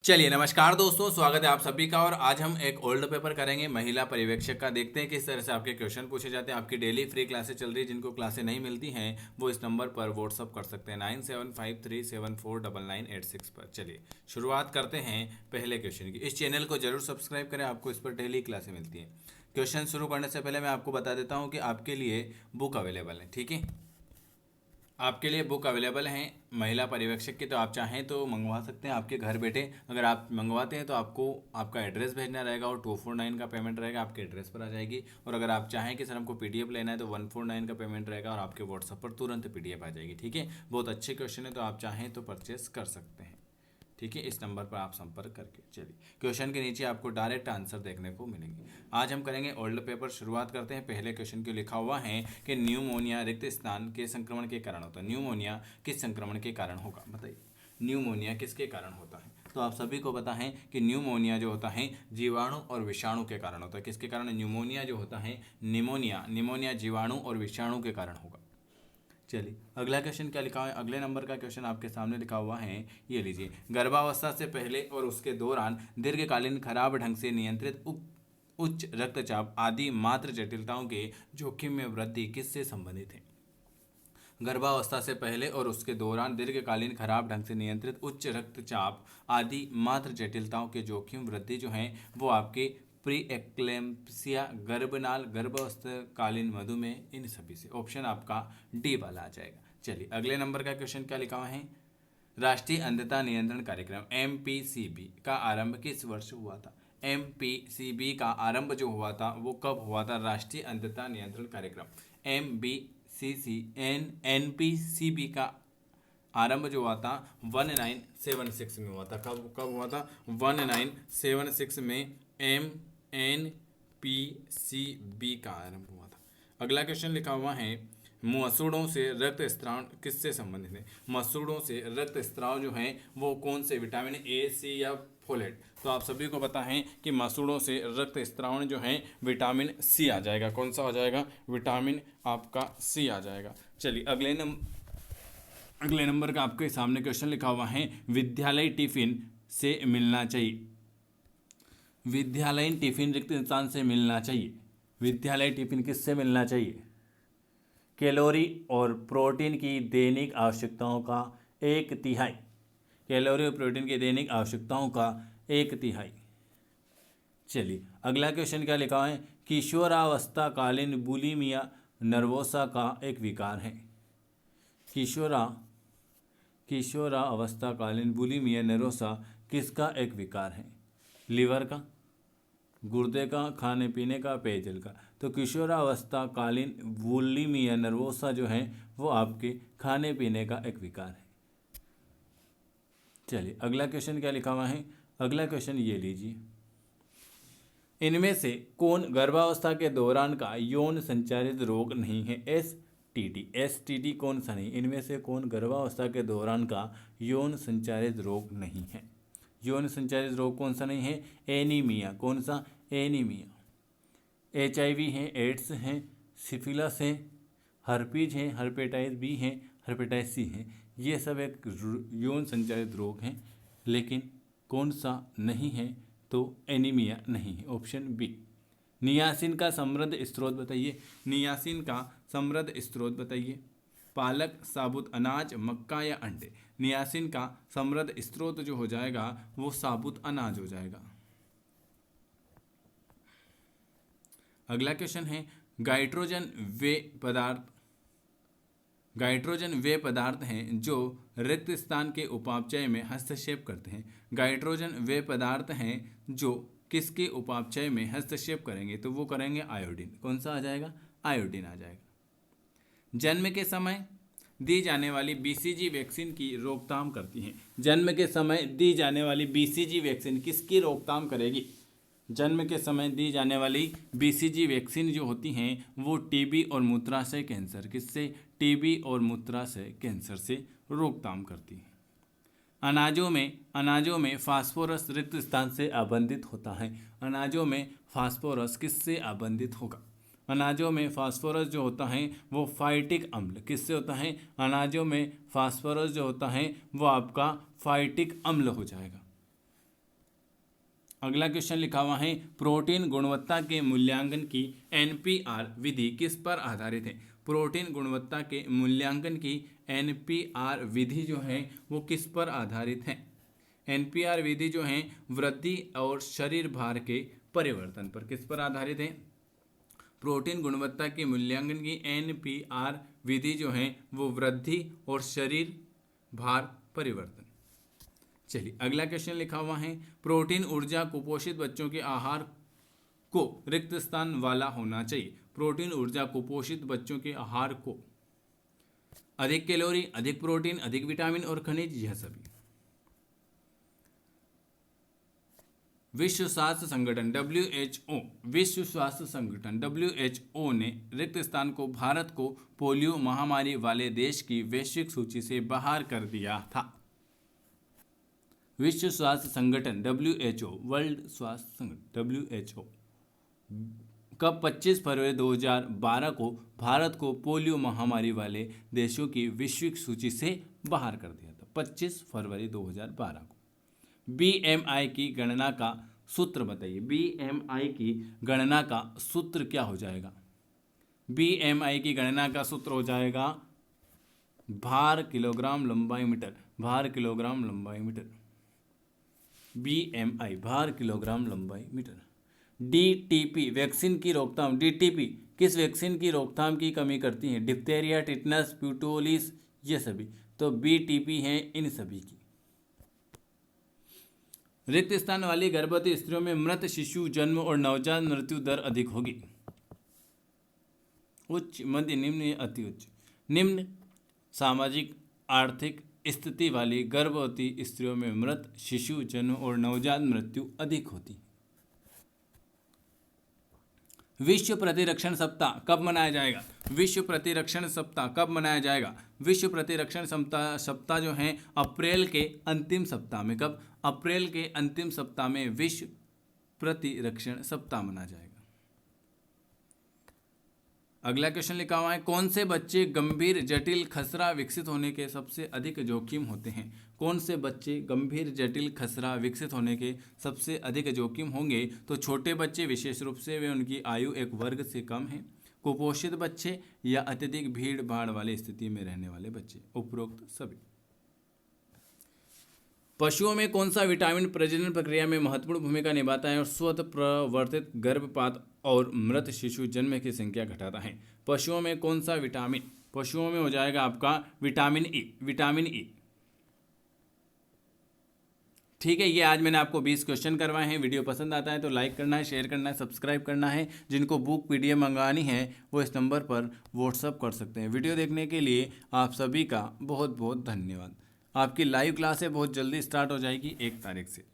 चलिए नमस्कार दोस्तों, स्वागत है आप सभी का। और आज हम एक ओल्ड पेपर करेंगे महिला पर्यवेक्षक का। देखते हैं किस तरह से आपके क्वेश्चन पूछे जाते हैं। आपकी डेली फ्री क्लासेस चल रही है, जिनको क्लासेस नहीं मिलती हैं वो इस नंबर पर व्हाट्सअप कर सकते हैं 9753749986 पर। चलिए शुरुआत करते हैं पहले क्वेश्चन की। इस चैनल को जरूर सब्सक्राइब करें, आपको इस पर डेली क्लासें मिलती हैं। क्वेश्चन शुरू करने से पहले मैं आपको बता देता हूँ कि आपके लिए बुक अवेलेबल है, ठीक है। आपके लिए बुक अवेलेबल हैं महिला पर्यवेक्षक की, तो आप चाहें तो मंगवा सकते हैं आपके घर बैठे। अगर आप मंगवाते हैं तो आपको आपका एड्रेस भेजना रहेगा और 249 का पेमेंट रहेगा, आपके एड्रेस पर आ जाएगी। और अगर आप चाहें कि सर हमको पीडीएफ लेना है तो 149 का पेमेंट रहेगा और आपके व्हाट्सएप पर तुरंत पीडीएफ आ जाएगी, ठीक है। बहुत अच्छे क्वेश्चन है, तो आप चाहें तो परचेस कर सकते हैं, ठीक है। इस नंबर पर आप संपर्क करके। चलिए क्वेश्चन के नीचे आपको डायरेक्ट आंसर देखने को मिलेंगे। आज हम करेंगे ओल्ड पेपर। शुरुआत करते हैं पहले क्वेश्चन के। लिखा हुआ है कि न्यूमोनिया रिक्त स्थान के संक्रमण के कारण होता है। न्यूमोनिया किस संक्रमण के कारण होगा, बताइए। न्यूमोनिया किसके कारण होता है? तो आप सभी को पता है कि न्यूमोनिया जो होता है जीवाणु और विषाणु के कारण होता है। किसके कारण? न्यूमोनिया जो होता है, निमोनिया जीवाणु और विषाणु के कारण होगा। चलिए अगला क्वेश्चन क्या लिखा हुआ है। अगले नंबर का क्वेश्चन आपके सामने लिखा हुआ है, ये लीजिए। गर्भावस्था से पहले और उसके दौरान दीर्घकालीन खराब ढंग से नियंत्रित उच्च रक्तचाप आदि मात्र जटिलताओं के जोखिम में वृद्धि किससे संबंधित है? गर्भावस्था से पहले और उसके दौरान दीर्घकालीन खराब ढंग से नियंत्रित उच्च रक्तचाप आदि मात्र जटिलताओं के जोखिम वृद्धि जो है वो आपके प्री एक्लेम्पसिया, गर्भनाल, गर्भावस्थाकालीन मधुमेह, इन सभी से। ऑप्शन आपका डी वाला आ जाएगा। चलिए अगले नंबर का क्वेश्चन क्या लिखा हुआ है। राष्ट्रीय अंधता नियंत्रण कार्यक्रम एमपीसीबी का आरंभ किस वर्ष हुआ था? एमपीसीबी का आरंभ जो हुआ था वो कब हुआ था? राष्ट्रीय अंधता नियंत्रण कार्यक्रम एनपीसीबी का आरंभ जो हुआ था 1976 में हुआ था। कब कब हुआ था? 1976 में एन पी सी बी का आरंभ हुआ था। अगला क्वेश्चन लिखा हुआ है, मसूड़ों से रक्त स्त्राव किससे संबंधित है? मसूड़ों से रक्त स्त्राव जो है वो कौन से, विटामिन ए, सी या फोलेट? तो आप सभी को पता है कि मसूड़ों से रक्त स्त्राव जो है विटामिन सी आ जाएगा। कौन सा आ जाएगा? विटामिन आपका सी आ जाएगा। चलिए अगले नंबर का आपके सामने क्वेश्चन लिखा हुआ है, विद्यालय टिफिन से मिलना चाहिए। विद्यालयीन टिफिन रिक्त स्थान से मिलना चाहिए। विद्यालय टिफिन किससे मिलना चाहिए? कैलोरी और प्रोटीन की दैनिक आवश्यकताओं का 1/3। कैलोरी और प्रोटीन की दैनिक आवश्यकताओं का 1/3। चलिए अगला क्वेश्चन क्या लिखा है, किशोरावस्थाकालीन बुलिमिया नर्वोसा का एक विकार है। किशोरावस्थाकालीन बुलिमिया नर्वोसा किसका एक विकार है? लीवर का, गुर्दे का, खाने पीने का, पेयजल का? तो किशोरावस्थाकालीन बुलिमिया नर्वोसा जो है वो आपके खाने पीने का एक विकार है। चलिए अगला क्वेश्चन क्या लिखा हुआ है। अगला क्वेश्चन ये लीजिए, इनमें से कौन गर्भावस्था के दौरान का यौन संचारित रोग नहीं है? एसटीडी कौन सा नहीं? इनमें से कौन गर्भावस्था के दौरान का यौन संचारित रोग नहीं है? यौन संचारित रोग कौन सा नहीं है? एनीमिया। कौन सा? एनीमिया। HIV है, एड्स है, सिफिलिस है, हर्पीज है, हर्पेटाइटिस बी है, हर्पेटाइटिस सी है। ये सब एक यौन संचारित रोग हैं, लेकिन कौन सा नहीं है? तो एनीमिया नहीं है, ऑप्शन बी। नियासिन का समृद्ध स्रोत बताइए। नियासिन का समृद्ध स्रोत बताइए। पालक, साबुत अनाज, मक्का या अंडे? नियासिन का समृद्ध स्रोत जो हो जाएगा वो साबुत अनाज हो जाएगा। अगला क्वेश्चन है, गाइट्रोजन वे पदार्थ हैं जो रिक्त स्थान के उपापचय में हस्तक्षेप करते हैं। गाइट्रोजन वे पदार्थ हैं जो किसके उपापचय में हस्तक्षेप करेंगे? तो वो करेंगे आयोडीन। कौन सा आ जाएगा? आयोडीन आ जाएगा। जन्म के समय दी जाने वाली BCG वैक्सीन की रोकथाम करती हैं। जन्म के समय दी जाने वाली BCG वैक्सीन किसकी रोकथाम करेगी? जन्म के समय दी जाने वाली BCG वैक्सीन जो होती हैं वो टीबी और मूत्राशय कैंसर, किससे? टीबी और मूत्राशय कैंसर से रोकथाम करती हैं। अनाजों में फास्फोरस रिक्त स्थान से आबंधित होता है। अनाजों में फास्फोरस किससे आबंधित होगा? अनाजों में फास्फोरस जो होता है वो फाइटिक अम्ल किससे होता है? अनाजों में फास्फोरस जो होता है वो आपका फाइटिक अम्ल हो जाएगा। अगला क्वेश्चन लिखा हुआ है, प्रोटीन गुणवत्ता के मूल्यांकन की एनपीआर विधि किस पर आधारित है। प्रोटीन गुणवत्ता के मूल्यांकन की एनपीआर विधि जो है वो किस पर आधारित है। एनपीआर विधि जो है वृद्धि और शरीर भार के परिवर्तन पर किस पर आधारित है। प्रोटीन गुणवत्ता के मूल्यांकन की एनपीआर विधि जो है वो वृद्धि और शरीर भार परिवर्तन। चलिए अगला क्वेश्चन लिखा हुआ है, प्रोटीन ऊर्जा कुपोषित बच्चों के आहार को रिक्त स्थान वाला होना चाहिए। प्रोटीन ऊर्जा कुपोषित बच्चों के आहार को अधिक कैलोरी, अधिक प्रोटीन, अधिक विटामिन और खनिज, यह सभी। विश्व स्वास्थ्य संगठन WHO, विश्व स्वास्थ्य संगठन WHO ने रिक्त स्थान को भारत को पोलियो महामारी वाले देश की वैश्विक सूची से बाहर कर दिया था। विश्व स्वास्थ्य संगठन WHO, वर्ल्ड स्वास्थ्य संगठन WHO कब 25 फरवरी 2012 को भारत को पोलियो महामारी वाले देशों की वैश्विक सूची से बाहर कर दिया था। 25 फरवरी 2012 को। BMI की गणना का सूत्र बताइए। BMI की गणना का सूत्र क्या हो जाएगा। BMI की गणना का सूत्र हो जाएगा भार किलोग्राम लंबाई मीटर। भार किलोग्राम लंबाई मीटर। BMI भार किलोग्राम लंबाई मीटर। DTP वैक्सीन की रोकथाम। DTP किस वैक्सीन की रोकथाम की कमी करती है। डिप्थेरिया, टिटनस, प्यूटोलिस, ये सभी। तो BTP है इन सभी की। रिक्त स्थान वाली गर्भवती स्त्रियों में मृत शिशु जन्म और नवजात मृत्यु दर अधिक होगी। उच्च, मध्य, निम्न या अति उच्च। निम्न सामाजिक आर्थिक स्थिति वाली गर्भवती स्त्रियों में मृत शिशु जन्म और नवजात मृत्यु अधिक होती है। विश्व प्रतिरक्षण सप्ताह कब मनाया जाएगा। विश्व प्रतिरक्षण सप्ताह कब मनाया जाएगा। विश्व प्रतिरक्षण सप्ताह जो है अप्रैल के अंतिम सप्ताह में। कब। अप्रैल के अंतिम सप्ताह में विश्व प्रतिरक्षण सप्ताह मनाया जाएगा। अगला क्वेश्चन लिखा हुआ है, कौन से बच्चे गंभीर जटिल खसरा विकसित होने के सबसे अधिक जोखिम होते हैं। कौन से बच्चे गंभीर जटिल खसरा विकसित होने के सबसे अधिक जोखिम होंगे। तो छोटे बच्चे, विशेष रूप से वे उनकी आयु एक वर्ग से कम है, कुपोषित बच्चे या अत्यधिक भीड़ भाड़ वाली स्थिति में रहने वाले बच्चे, उपरोक्त सभी। पशुओं में कौन सा विटामिन प्रजनन प्रक्रिया में महत्वपूर्ण भूमिका निभाता है और स्वतः प्रवर्तित गर्भपात और मृत शिशु जन्म की संख्या घटाता है। पशुओं में कौन सा विटामिन। पशुओं में हो जाएगा आपका विटामिन ई। Vitamin E. ठीक है, ये आज मैंने आपको 20 क्वेश्चन करवाए हैं। वीडियो पसंद आता है तो लाइक करना है, शेयर करना है, सब्सक्राइब करना है। जिनको बुक PDF मंगवानी है वो इस नंबर पर व्हाट्सअप कर सकते हैं। वीडियो देखने के लिए आप सभी का बहुत बहुत धन्यवाद। आपकी लाइव क्लासें बहुत जल्दी स्टार्ट हो जाएगी 1 तारीख से।